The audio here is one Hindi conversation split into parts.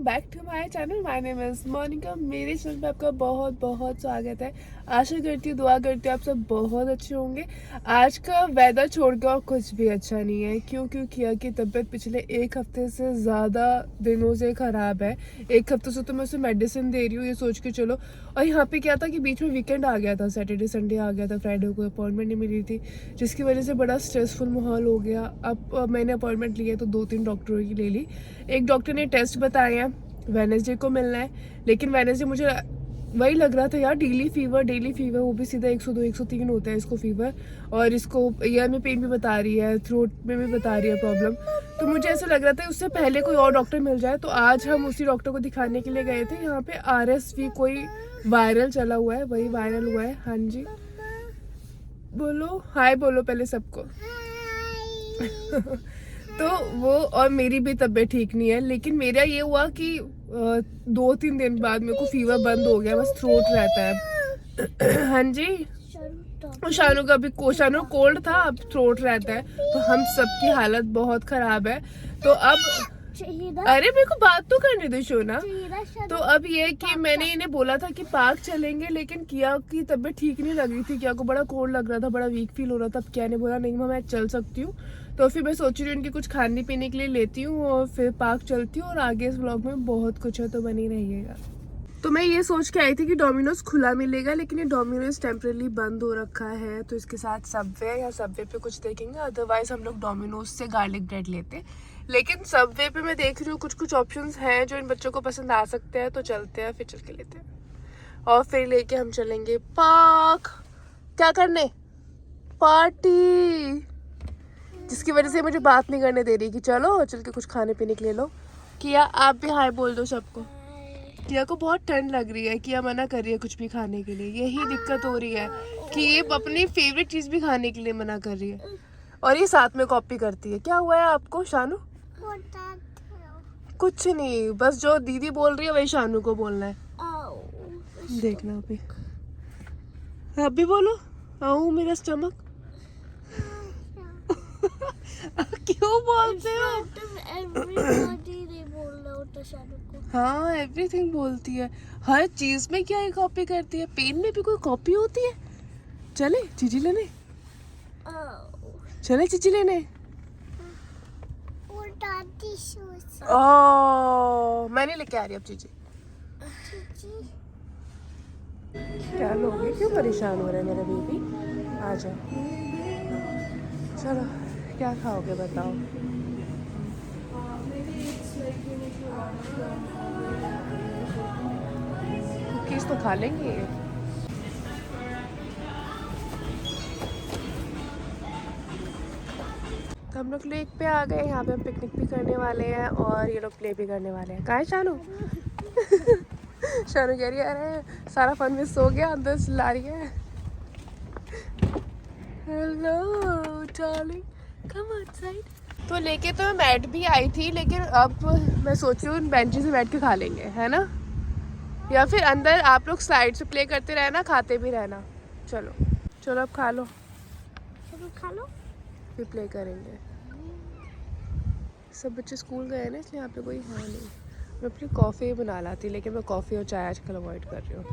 Back to my channel. My name is Monica. मेरे चैनल पे आपका बहुत बहुत स्वागत है। आशा करती हूँ, दुआ करती हूँ आप सब बहुत अच्छे होंगे। आज का वेदर छोड़ के और कुछ भी अच्छा नहीं है। क्यों किया कि तबीयत पिछले एक हफ्ते से ज़्यादा दिनों से ख़राब है। एक हफ्ते से तो मैं उसे मेडिसिन दे रही हूँ ये सोच के चलो। और यहाँ पे क्या था कि बीच में वीकेंड आ गया था, सैटरडे संडे आ गया था, फ्राइडे को अपॉइंटमेंट नहीं मिली थी, जिसकी वजह से बड़ा स्ट्रेसफुल माहौल हो गया। अब मैंने अपॉइंटमेंट लिया तो 2-3 डॉक्टरों की ले ली। एक डॉक्टर ने टेस्ट बताए हैं, वेडनेसडे को मिलना है, लेकिन वेडनेसडे मुझे वही लग रहा था यार डेली फीवर, वो भी सीधा 102 103 होता है इसको फीवर। और इसको ईयर में पेन भी बता रही है, थ्रोट में भी बता रही है प्रॉब्लम। तो मुझे ऐसा लग रहा था उससे पहले कोई और डॉक्टर मिल जाए। तो आज हम उसी डॉक्टर को दिखाने के लिए गए थे। यहाँ पे RSV कोई वायरल चला हुआ है, वही वायरल हुआ है। हाँ जी बोलो, हाय बोलो पहले सबको। तो वो, और मेरी भी तबीयत ठीक नहीं है, लेकिन मेरा ये हुआ कि 2-3 दिन बाद मेरे को फीवर बंद हो गया, बस थ्रोट रहता है। हाँ जी, शानू का भी शानू कोल्ड था, अब थ्रोट रहता है। तो हम सबकी हालत बहुत खराब है। तो अब अरे मेरे को बात तो करने दो शोना। तो अब ये कि मैंने इन्हें बोला था कि पार्क चलेंगे, लेकिन किया की तबीयत ठीक नहीं लग रही थी, किया को बड़ा कोल्ड लग रहा था, बड़ा वीक फील हो रहा था। अब क्या ने बोला नहीं मैं चल सकती हूँ। तो फिर मैं सोच रही हूँ इनकी कुछ खाने पीने के लिए लेती हूँ और फिर पार्क चलती हूँ। और आगे इस व्लॉग में बहुत कुछ है, तो बनी रहिएगा। तो मैं ये सोच के आई थी कि डोमिनोज खुला मिलेगा, लेकिन ये डोमिनोज टेम्परेरी बंद हो रखा है। तो इसके साथ सबवे या सबवे पे कुछ देखेंगे, अदरवाइज हम लोग डोमिनोज से गार्लिक ब्रेड लेते। लेकिन सबवे पे मैं देख रही हूँ कुछ कुछ ऑप्शंस हैं जो इन बच्चों को पसंद आ सकते हैं। तो चलते हैं, फिर चल के लेते हैं और फिर लेके हम चलेंगे पार्क। क्या करने? पार्टी, जिसकी वजह से मुझे बात नहीं करने दे रही कि चलो चल के कुछ खाने पीने के लिए लो। किया आप भी हाय बोल दो सबको। किया को बहुत ठंड लग रही है, किया मना कर रही है कुछ भी खाने के लिए। यही दिक्कत हो रही है कि ये अपनी फेवरेट चीज भी खाने के लिए मना कर रही है, और ये साथ में कॉपी करती है। क्या हुआ है आपको शानू? कुछ नहीं, बस जो दीदी बोल रही है वही शानू को बोलना है। देखना अभी, आप भी बोलो आऊ मेरा स्टमक। क्यों बोलते हो? हाँ एवरीथिंग बोलती है, हर चीज में क्या ये कॉपी करती है। पेन में भी कोई कॉपी होती है। चले चीजी लेने, चले चीजी लेने। मैं नहीं लेके आ रही अब चीजी। क्या लोगे, क्यों परेशान हो रहे हैं मेरे बेबी? आ जाओ, चलो क्या खाओगे बताओ। कुकीज तो खा लेंगे। तो हम लोग लेक पे आ गए। यहाँ पे हम पिकनिक भी करने वाले हैं और ये लोग प्ले भी करने वाले हैं। कहाँ है शानू? शानू कह रही है अरे सारा फन मिस हो गया, अंदर चिल्ला रही है। Hello darling, come outside. तो लेके तो मैं बैठ भी आई थी, लेकिन अब मैं सोच रही हूँ बेंची से बैठ के खा लेंगे, है ना? या फिर अंदर आप लोग स्लाइड से प्ले करते रहना, खाते भी रहना। चलो चलो अब खा लो, खा लो फिर प्ले करेंगे। सब बच्चे स्कूल गए ना, इसलिए यहाँ पे कोई है नहीं। मैं अपनी कॉफ़ी बना लाती, लेकिन मैं कॉफ़ी और चाय आजकल अवॉइड कर रही हूँ।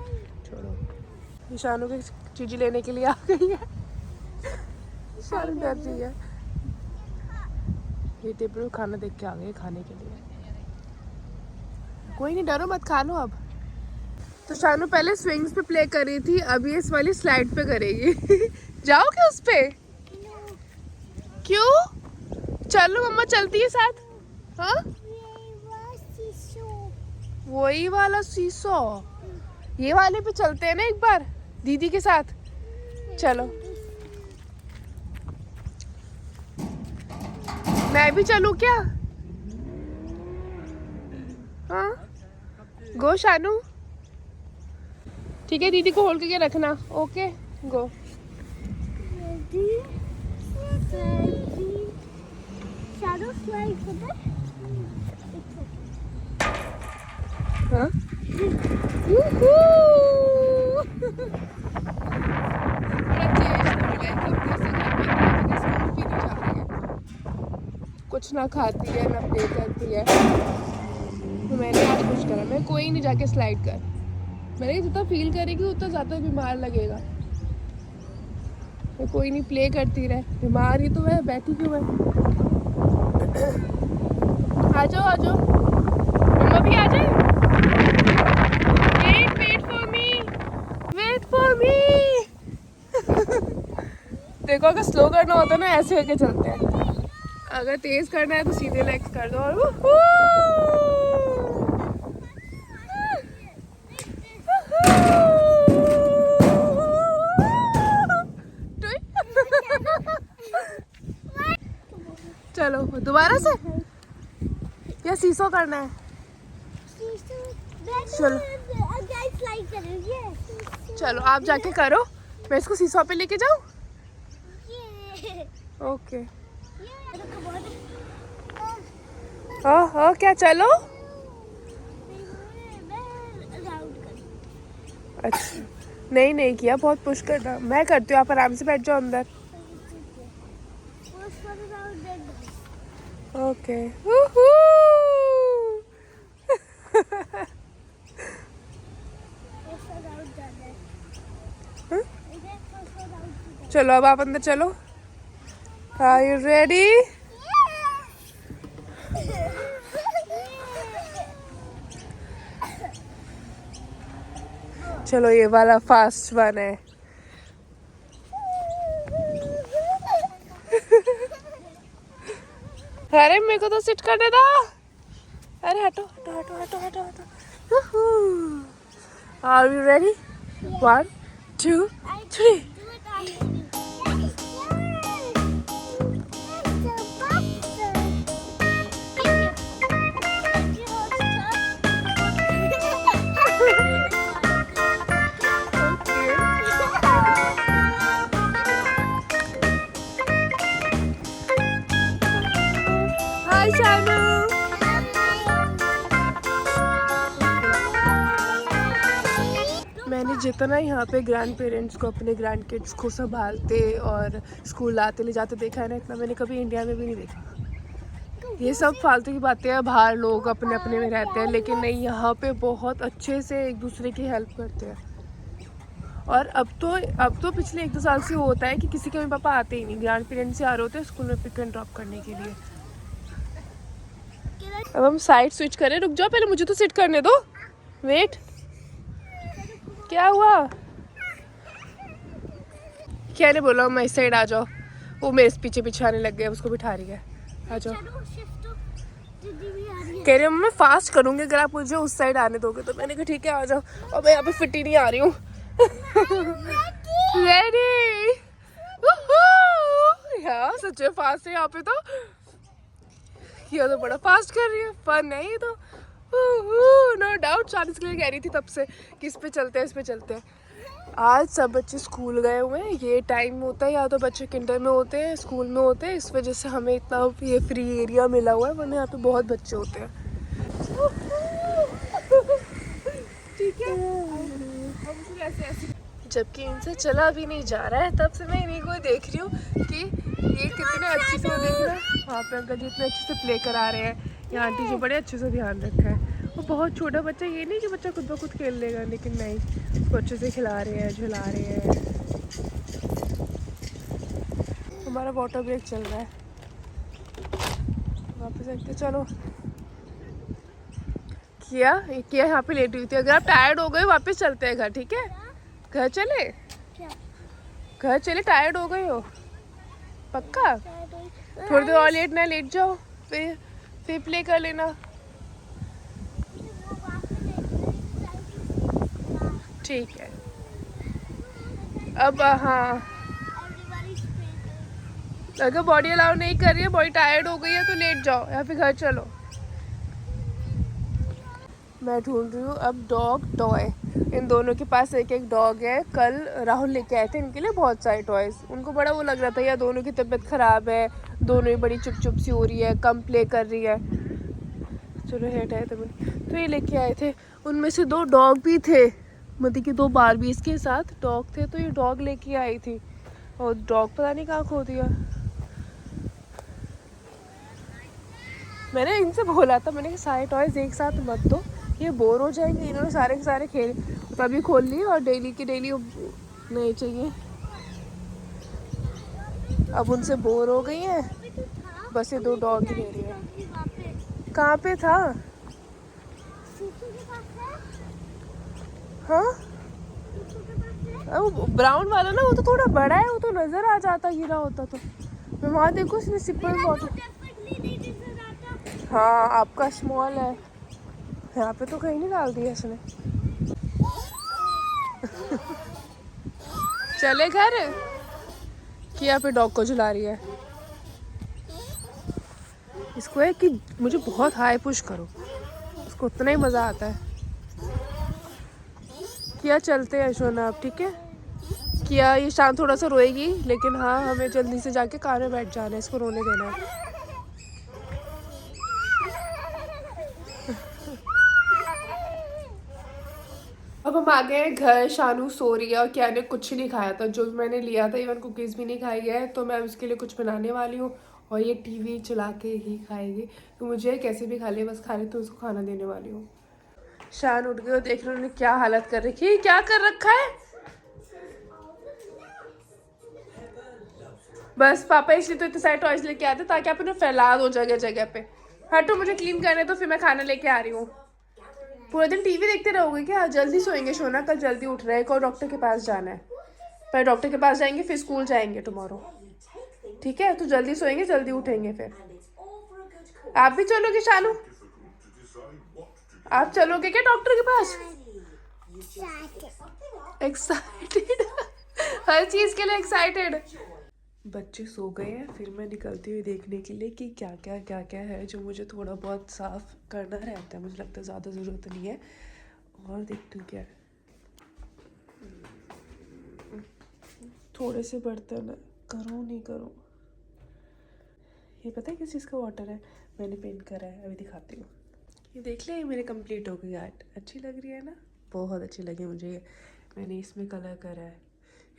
छोड़ो, शानू की चीज़ी लेने के लिए आ गई है। शानू डर रही है। ये टेबल खाना देख के आ गए खाने के लिए। कोई नहीं, डरो मत, खा लो अब। तो शानू पहले स्विंग्स पे प्ले कर रही थी, अब ये इस वाली स्लाइड पे करेगी। जाओगे उस पे? क्यों? चलो मम्मा चलती है साथ। हाँ वही वाला सीसो, ये वाले पे चलते हैं ना एक बार दीदी के साथ। चलो मैं भी चलूं क्या? हाँ गो शानू। ठीक है, दीदी को होल्ड करके रखना। Okay go. हाँ कुछ ना खाती है ना प्ले करती है। तो मैंने आज कुछ करा, मैं कोई नहीं जाके स्लाइड कर, मैंने जितना फील करेगी उतना ज़्यादा बीमार लगेगा। मैं कोई नहीं, प्ले करती रहे, बीमार ही तो है, बैठी क्यों है। आ जाओ आ जाओ, मम्मा भी आ जाए। Wait for me, wait for me. देखो अगर स्लो करना होता है ना ऐसे करके चलते हैं, अगर तेज करना है तो सीधे लेग्स कर दो और चलो दोबारा से, या सीसो करना है? चलो चलो आप जाके करो, मैं इसको सीसो पे लेके जाऊँ? ओके। हाँ क्या चलो? अच्छा नहीं किया, बहुत पुश करना, मैं करती हूँ, आप आराम से बैठ जाओ अंदर। ओके। चलो अब आप अंदर चलो। Are you ready? चलो ये वाला फास्ट वन है। अरे मेरे को तो सिट करने दो। अरे हटो हटो हटो हटो हटो हटो। Are you ready? 1, 2, 3. Hi Shanu. मैंने जितना यहाँ पे ग्रैंड पेरेंट्स को अपने ग्रैंड किड्स को संभालते और स्कूल लाते ले जाते देखा है ना, इतना मैंने कभी इंडिया में भी नहीं देखा। ये सब फालतू की बातें हैं, बाहर लोग अपने अपने में रहते हैं, लेकिन नहीं, यहाँ पे बहुत अच्छे से एक दूसरे की हेल्प करते हैं। और अब तो पिछले 1-2 साल से होता है कि किसी के मम्मी पापा आते ही नहीं, ग्रैंड पेरेंट्स से आ रहे होते हैं स्कूल में पिक एंड ड्रॉप करने के लिए। अब हम साइड स्विच करें, रुक जाओ पहले मुझे तो सिट करने दो। वेट, क्या हुआ? क्या नहीं बोला, मैं इस साइड आ जाओ, वो मेरे पीछे पीछे आने लग गए, उसको बिठा रही है, आ जाओ। कह रही हूँ मैं फास्ट करूँगी अगर आप मुझे उस साइड आने दोगे, तो मैंने कहा ठीक है आ जाओ। और मैं यहाँ पे फिट ही नहीं आ रही हूँ। रेडी? यार सच में फास्ट है यहाँ पे तो, ये तो बड़ा फास्ट कर रही है, फन है ये तो। नो डाउट शादी के लिए कह रही थी तब से कि इस पे चलते हैं, इस पे चलते हैं। आज सब बच्चे स्कूल गए हुए हैं, ये टाइम होता है या तो बच्चे किंडर में होते हैं, स्कूल में होते हैं, इस वजह से हमें इतना ये फ्री एरिया मिला हुआ है, वरना यहाँ पे बहुत बच्चे होते हैं। ठीक है, जबकि इनसे चला भी नहीं जा रहा है, तब से मैं इन्हीं को देख रही हूँ कि ये कितने अच्छे से, देख रहा है वहाँ पे अंकल जी इतने अच्छे से प्ले करा रहे हैं, यहाँ आंटी जी बड़े अच्छे से ध्यान रखा है। वो बहुत छोटा बच्चा, ये नहीं कि बच्चा खुद ब खुद खेल लेगा, लेकिन नहीं, उसको अच्छे से खिला रहे हैं, झुला रहे हैं। हमारा वाटर ब्रेक चल रहा है, वापस देखते चलो। किया यहाँ पे लेटी हुई थी, अगर आप टायर्ड हो गए वापस चलते हैं घर, ठीक है? घर चले, घर चले, टायर्ड हो गए हो पक्का? थोड़ी देर और लेट जाओ, फिर प्ले कर लेना। ठीक है, अब हाँ, अगर बॉडी अलाउ नहीं कर रही है, बॉडी टायर्ड हो गई है तो लेट जाओ या फिर घर चलो। मैं ढूंढ रही हूँ अब डॉग टॉय, इन दोनों के पास एक एक डॉग है। कल राहुल लेके आए थे इनके लिए बहुत सारे टॉयज़, उनको बड़ा वो लग रहा था, या दोनों की तबीयत ख़राब है, दोनों ही बड़ी चुप सी हो रही है, कम प्ले कर रही है। चलो हेट आए तो ये लेके आए थे, उनमें से 2 डॉग भी थे, मतलब कि 2 बारबीज के साथ डॉग थे, तो ये डॉग लेके आई थी और डॉग पता नहीं कहाँ खो दिया। मैंने इनसे बोला था, मैंने कहा सारे टॉयज एक साथ मत दो, ये बोर हो जाएंगे। इन्होंने सारे के सारे खेल तभी खोल लिए और डेली की डेली नहीं चाहिए। अब उनसे बोर हो गई है, बस ये 2 डॉग ही ले रही है। कहाँ पे था? हाँ वो ब्राउन वाला ना, वो तो थोड़ा बड़ा है, वो तो नजर आ जाता गिरा होता तो। मैं वहाँ देखो इसमें सिपल बॉटल। हाँ आपका स्मॉल है, यहाँ पे तो कहीं नहीं डाल दिया इसने। चले घर कि यहाँ पे डॉग को झुला रही है। इसको है कि मुझे बहुत हाई पुश करो, उसको उतना ही मज़ा आता है। किया चलते हैं शोना आप, ठीक है? किया ये शाम थोड़ा सा रोएगी, लेकिन हाँ हमें जल्दी से जाके कार में बैठ जाना है, इसको रोने देना है। अब हम आ गए हैं घर, शानू सो रही है और क्या ने कुछ नहीं खाया था जो मैंने लिया था, इवन कुकीज़ भी नहीं खाई है। तो मैं उसके लिए कुछ बनाने वाली हूँ और ये टीवी चला के ही खाएगी। तो मुझे कैसे भी खा ले, बस खा ले, तो उसको खाना देने वाली हूँ। शान उठ गई और देख रहे उन्होंने क्या हालत कर रखी है, क्या कर रखा है। बस पापा इसलिए तो इतने सारे टॉयज लेके आते ताकि आप उन्हें फैला दो जगह जगह पे। हटो, मुझे क्लीन करने तो फिर मैं खाना लेके आ रही हूँ। पूरे दिन टीवी देखते रहोगे क्या? जल्दी सोएंगे शोना, कल जल्दी उठ रहे हैं, और डॉक्टर के पास जाना है। पर डॉक्टर के पास जाएंगे फिर स्कूल जाएंगे टुमारो, ठीक है? तो जल्दी सोएंगे जल्दी उठेंगे फिर। आप भी चलोगे शानू? आप चलोगे क्या डॉक्टर के पास? एक्साइटेड हर चीज के लिए एक्साइटेड। बच्चे सो गए हैं, फिर मैं निकलती हुई देखने के लिए कि क्या क्या है जो मुझे थोड़ा बहुत साफ करना रहता है। मुझे लगता है ज़्यादा ज़रूरत नहीं है, और देखती हूँ क्या है। थोड़े से बर्तन करूँ नहीं करूँ। ये पता है किस चीज़ का वाटर है, मैंने पेंट करा है, अभी दिखाती हूँ। ये देख ले, मेरे कंप्लीट हो गई आर्ट। अच्छी लग रही है ना? बहुत अच्छी लगी मुझे ये। मैंने इसमें कलर करा है,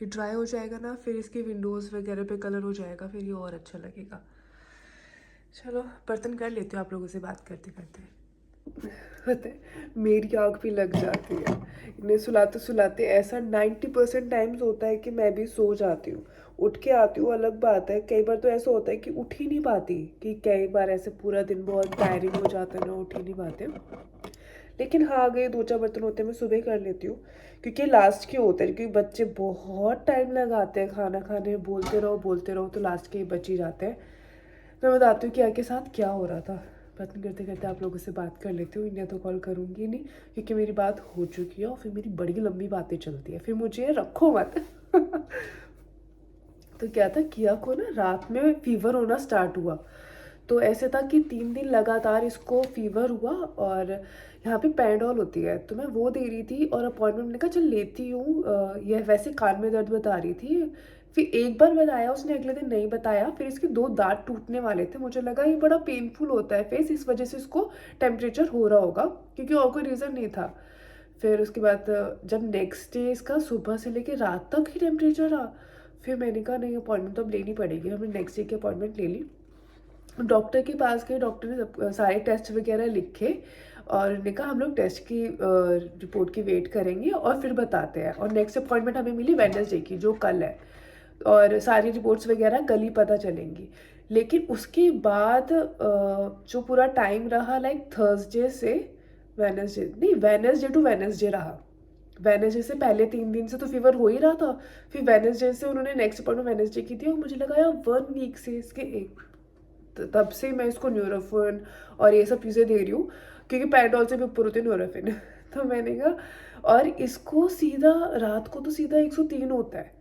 ये ड्राई हो जाएगा ना, फिर इसके विंडोज़ वगैरह पे कलर हो जाएगा, फिर ये और अच्छा लगेगा। चलो बर्तन कर लेती हूँ आप लोगों से बात करते करते। पता है मेरी आँख भी लग जाती है इन्हें सुलाते सुलाते। ऐसा 90% टाइम्स होता है कि मैं भी सो जाती हूँ, उठ के आती हूँ अलग बात है। कई बार तो ऐसा होता है कि उठ ही नहीं पाती, कि कई बार ऐसे पूरा दिन बहुत टायरिंग हो जाता है ना, उठ ही नहीं पाते। लेकिन हाँ अगर 2-4 बर्तन होते हैं मैं सुबह कर लेती हूँ, क्योंकि लास्ट के होते हैं, क्योंकि बच्चे बहुत टाइम लगाते हैं खाना खाने, बोलते रहो तो लास्ट के बच ही जाते हैं। मैं बताती हूँ कि आगे साथ क्या हो रहा था। बर्तन करते करते आप लोगों से बात कर लेती हूँ, इंडिया तो कॉल करूँगी नहीं क्योंकि मेरी बात हो चुकी है और फिर मेरी बड़ी लंबी बातें चलती है, फिर मुझे रखो मत। तो क्या था, किया को ना रात में फीवर होना स्टार्ट हुआ। तो ऐसे था कि 3 दिन लगातार इसको फीवर हुआ, और यहाँ पे पैराडॉल होती है तो मैं वो दे रही थी, और अपॉइंटमेंट मैंने कहा चल लेती हूँ। यह वैसे कान में दर्द बता रही थी, फिर एक बार बताया उसने, अगले दिन नहीं बताया, फिर इसके 2 दांत टूटने वाले थे। मुझे लगा ये बड़ा पेनफुल होता है फेस, इस वजह से इसको टेम्परेचर हो रहा होगा, क्योंकि और कोई रीज़न नहीं था। फिर उसके बाद जब नेक्स्ट डे इसका सुबह से लेकर रात तक ही टेम्परेचर रहा, फिर मैंने कहा नहीं अपॉइंटमेंट तो अब लेनी पड़ेगी। हमने नेक्स्ट डे की अपॉइंटमेंट ले ली, डॉक्टर के पास गए। डॉक्टर ने सारे टेस्ट वगैरह लिखे और उन्होंने कहा हम लोग टेस्ट की रिपोर्ट की वेट करेंगे और फिर बताते हैं। और नेक्स्ट अपॉइंटमेंट हमें मिली वेडनेसडे की, जो कल है, और सारी रिपोर्ट्स वगैरह कल ही पता चलेंगी। लेकिन उसके बाद जो पूरा टाइम रहा, लाइक थर्सडे से वेडनेसडे, नहीं वेडनेसडे टू वेडनेसडे रहा। वेडनेसडे से पहले 3 दिन से तो फीवर हो ही रहा था, फिर वेडनेसडे से उन्होंने नेक्स्ट अपॉइंटमेंट वेडनेसडे की थी, और मुझे लगा यार 1 वीक से इसके तब से मैं इसको न्यूरोफिन और ये सब चीज़ें दे रही हूँ, क्योंकि पैराडॉल से भी ऊपर होते हैं न्यूरोफिन। तो मैंने कहा, और इसको सीधा रात को तो सीधा 103 होता है।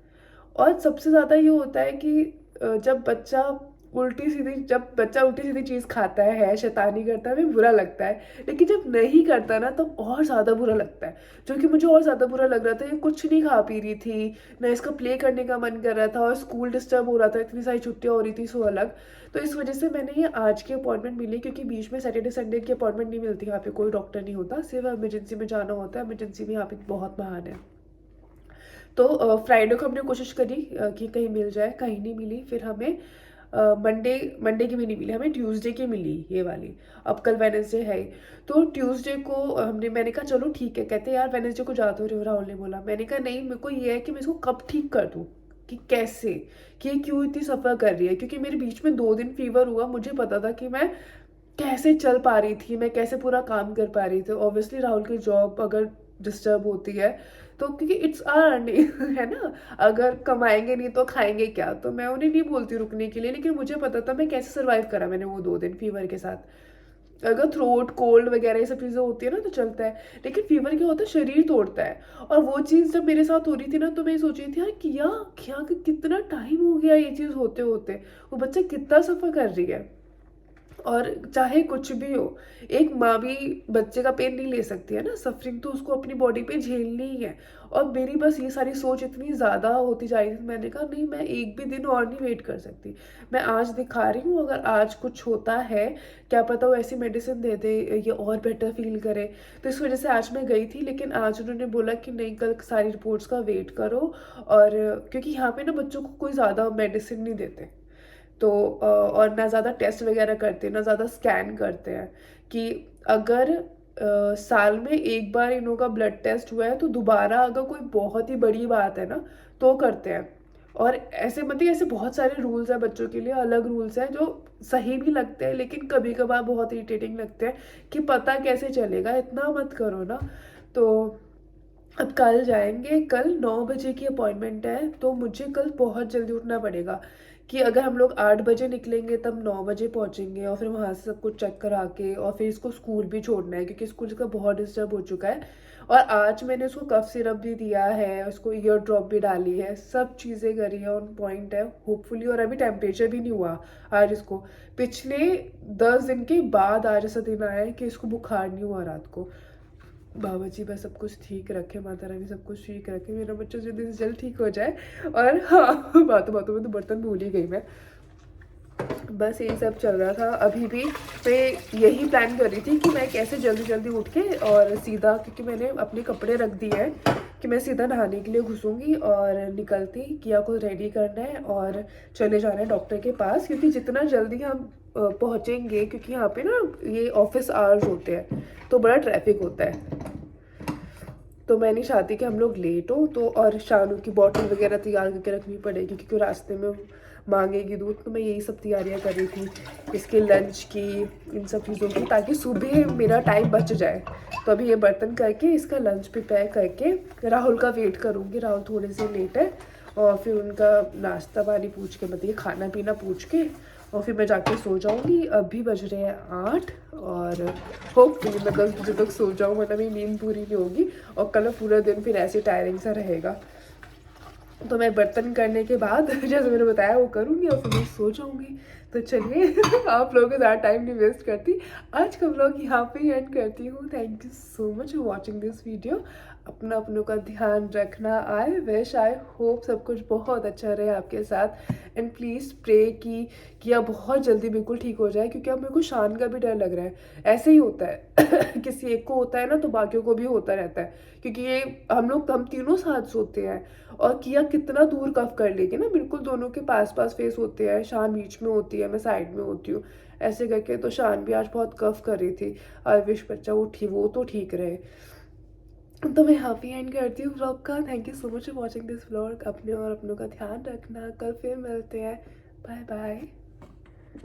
और सबसे ज़्यादा ये होता है कि जब बच्चा उल्टी सीधी चीज़ खाता है शैतानी करता है, हमें बुरा लगता है, लेकिन जब नहीं करता ना तब और ज़्यादा बुरा लगता है। जो कि मुझे और ज़्यादा बुरा लग रहा था, ये कुछ नहीं खा पी रही थी, ना इसका प्ले करने का मन कर रहा था, और स्कूल डिस्टर्ब हो रहा था, इतनी सारी छुट्टियाँ हो रही थी, सो अलग। तो इस वजह से मैंने ये आज की अपॉइंटमेंट मिली, क्योंकि बीच में सैटरडे संडे की अपॉइंटमेंट नहीं मिलती, यहाँ पे कोई डॉक्टर नहीं होता, सिर्फ इमरजेंसी में जाना होता है। इमरजेंसी में यहाँ पे बहुत महान है। तो फ्राइडे को हमने कोशिश करी कि कहीं मिल जाए, कहीं नहीं मिली। फिर हमें मंडे की भी नहीं मिली हमें, ट्यूसडे की मिली ये वाली। अब कल वेडनेसडे है ही। तो ट्यूसडे को मैंने कहा चलो ठीक है। कहते यार वेडनेसडे को जा तो रहे हो, राहुल ने बोला। मैंने कहा नहीं, मेरे को ये है कि मैं इसको कब ठीक कर दूँ, कि कैसे, कि ये क्यों इतनी सफ़र कर रही है। क्योंकि मेरे बीच में 2 दिन फीवर हुआ, मुझे पता था कि मैं कैसे चल पा रही थी, मैं कैसे पूरा काम कर पा रही थी। ऑब्वियसली राहुल की जॉब अगर डिस्टर्ब होती है तो, क्योंकि इट्स आवर अर्निंग है ना, अगर कमाएंगे नहीं तो खाएंगे क्या। तो मैं उन्हें नहीं बोलती रुकने के लिए, लेकिन मुझे पता था मैं कैसे सर्वाइव करा मैंने वो 2 दिन फीवर के साथ। अगर थ्रोट कोल्ड वगैरह ये सब चीज़ें होती है ना तो चलता है, लेकिन फीवर क्या होता है, शरीर तोड़ता है। और वो चीज़ जब मेरे साथ हो रही थी ना तो मैं सोच रही थी यार किया क्या, कितना टाइम हो गया ये चीज़ होते होते, वो बच्चा कितना सफ़र कर रही है। और चाहे कुछ भी हो, एक माँ भी बच्चे का पेन नहीं ले सकती है ना, सफरिंग तो उसको अपनी बॉडी पे झेलनी ही है। और मेरी बस ये सारी सोच इतनी ज़्यादा होती जा रही थी, मैंने कहा नहीं मैं एक भी दिन और नहीं वेट कर सकती, मैं आज दिखा रही हूँ, अगर आज कुछ होता है क्या पता वो ऐसी मेडिसिन दे दे ये और बेटर फील करे। तो इस वजह से आज मैं गई थी, लेकिन आज उन्होंने बोला कि नहीं कल सारी रिपोर्ट्स का वेट करो। और क्योंकि यहाँ पे ना बच्चों को कोई ज़्यादा मेडिसिन नहीं देते, तो और ना ज़्यादा टेस्ट वगैरह करते हैं, ना ज़्यादा स्कैन करते हैं। कि अगर साल में एक बार इनों का ब्लड टेस्ट हुआ है तो दोबारा अगर कोई बहुत ही बड़ी बात है ना तो करते हैं। और ऐसे मतलब ऐसे बहुत सारे रूल्स हैं बच्चों के लिए, अलग रूल्स हैं जो सही भी लगते हैं लेकिन कभी कभार बहुत इरिटेटिंग लगते हैं कि पता कैसे चलेगा, इतना मत करो ना। तो अब कल जाएंगे, कल 9 बजे की अपॉइंटमेंट है, तो मुझे कल बहुत जल्दी उठना पड़ेगा। कि अगर हम लोग 8 बजे निकलेंगे तब 9 बजे पहुंचेंगे, और फिर वहां से सब कुछ चेक करा के और फिर इसको स्कूल भी छोड़ना है क्योंकि स्कूल का बहुत डिस्टर्ब हो चुका है। और आज मैंने उसको कफ सिरप भी दिया है, उसको ईयर ड्रॉप भी डाली है, सब चीज़ें करी है, ऑन पॉइंट है होपफुली। और अभी टेम्परेचर भी नहीं हुआ आज इसको, पिछले 10 दिन के बाद आज ऐसा दिन आया है कि इसको बुखार नहीं हुआ रात को। बाबा जी बस सब कुछ ठीक रखे, माता रानी सब कुछ ठीक रखे, मेरा बच्चा जल्दी से जल्द ठीक हो जाए। और हाँ बातों बातों में तो बर्तन भूल ही गई मैं। बस यही सब चल रहा था। अभी भी मैं यही प्लान कर रही थी कि मैं कैसे जल्दी जल्दी उठ के और सीधा, क्योंकि मैंने अपने कपड़े रख दिए हैं कि मैं सीधा नहाने के लिए घुसूँगी और निकलती किया को रेडी करना है और चले जाना है डॉक्टर के पास। क्योंकि जितना जल्दी हम पहुँचेंगे, क्योंकि यहाँ पे ना ये ऑफिस आवर्स होते हैं तो बड़ा ट्रैफिक होता है, तो मैं नहीं चाहती कि हम लोग लेट हो। तो और शानू की बॉटल वगैरह तैयार करके रखनी पड़ेगी क्योंकि वो रास्ते में मांगेगी दूध। तो मैं यही सब तैयारियां कर रही थी, इसके लंच की, इन सब चीज़ों की, ताकि सुबह मेरा टाइम बच जाए। तो अभी ये बर्तन करके इसका लंच प्रिपेयर करके राहुल का वेट करूँगी। राहुल थोड़े से लेट है, और फिर उनका नाश्ता पानी पूछ के, मतलब ये खाना पीना पूछ के, और फिर मैं जाके सो जाऊँगी। अभी बज रहे हैं 8, और होपफुली मैं 10 बजे तक सो जाऊँ, वरना मेरी नींद पूरी नहीं होगी और कल पूरा दिन फिर ऐसे टायरिंग सा रहेगा। तो मैं बर्तन करने के बाद जैसे मैंने बताया वो करूँगी और फिर मैं सो जाऊँगी। तो चलिए आप लोगों के साथ टाइम नहीं वेस्ट करती, आज का व्लॉग यहाँ पे ही एंड करती हूँ। Thank you so much for watching this video. अपना अपनों का ध्यान रखना। आई विश, आई होप सब कुछ बहुत अच्छा रहे आपके साथ। एंड प्लीज़ प्रे कि अब बहुत जल्दी बिल्कुल ठीक हो जाए, क्योंकि अब मेरे को शान का भी डर लग रहा है। ऐसे ही होता है किसी एक को होता है ना तो बाकियों को भी होता रहता है, क्योंकि ये हम तीनों साथ सोते हैं। और किया कितना दूर कफ कर लेगी ना, बिल्कुल दोनों के पास पास फेस होते हैं, शान बीच में होती है, मैं साइड में होती हूँ, ऐसे करके। तो शान भी आज बहुत कफ कर रही थी। आई विश बच्चा वो तो ठीक रहे। तो मैं यहाँ पे एंड करती हूँ व्लॉग का। Thank you so much for watching this vlog. अपने और अपनों का ध्यान रखना, कल फिर मिलते हैं। Bye bye.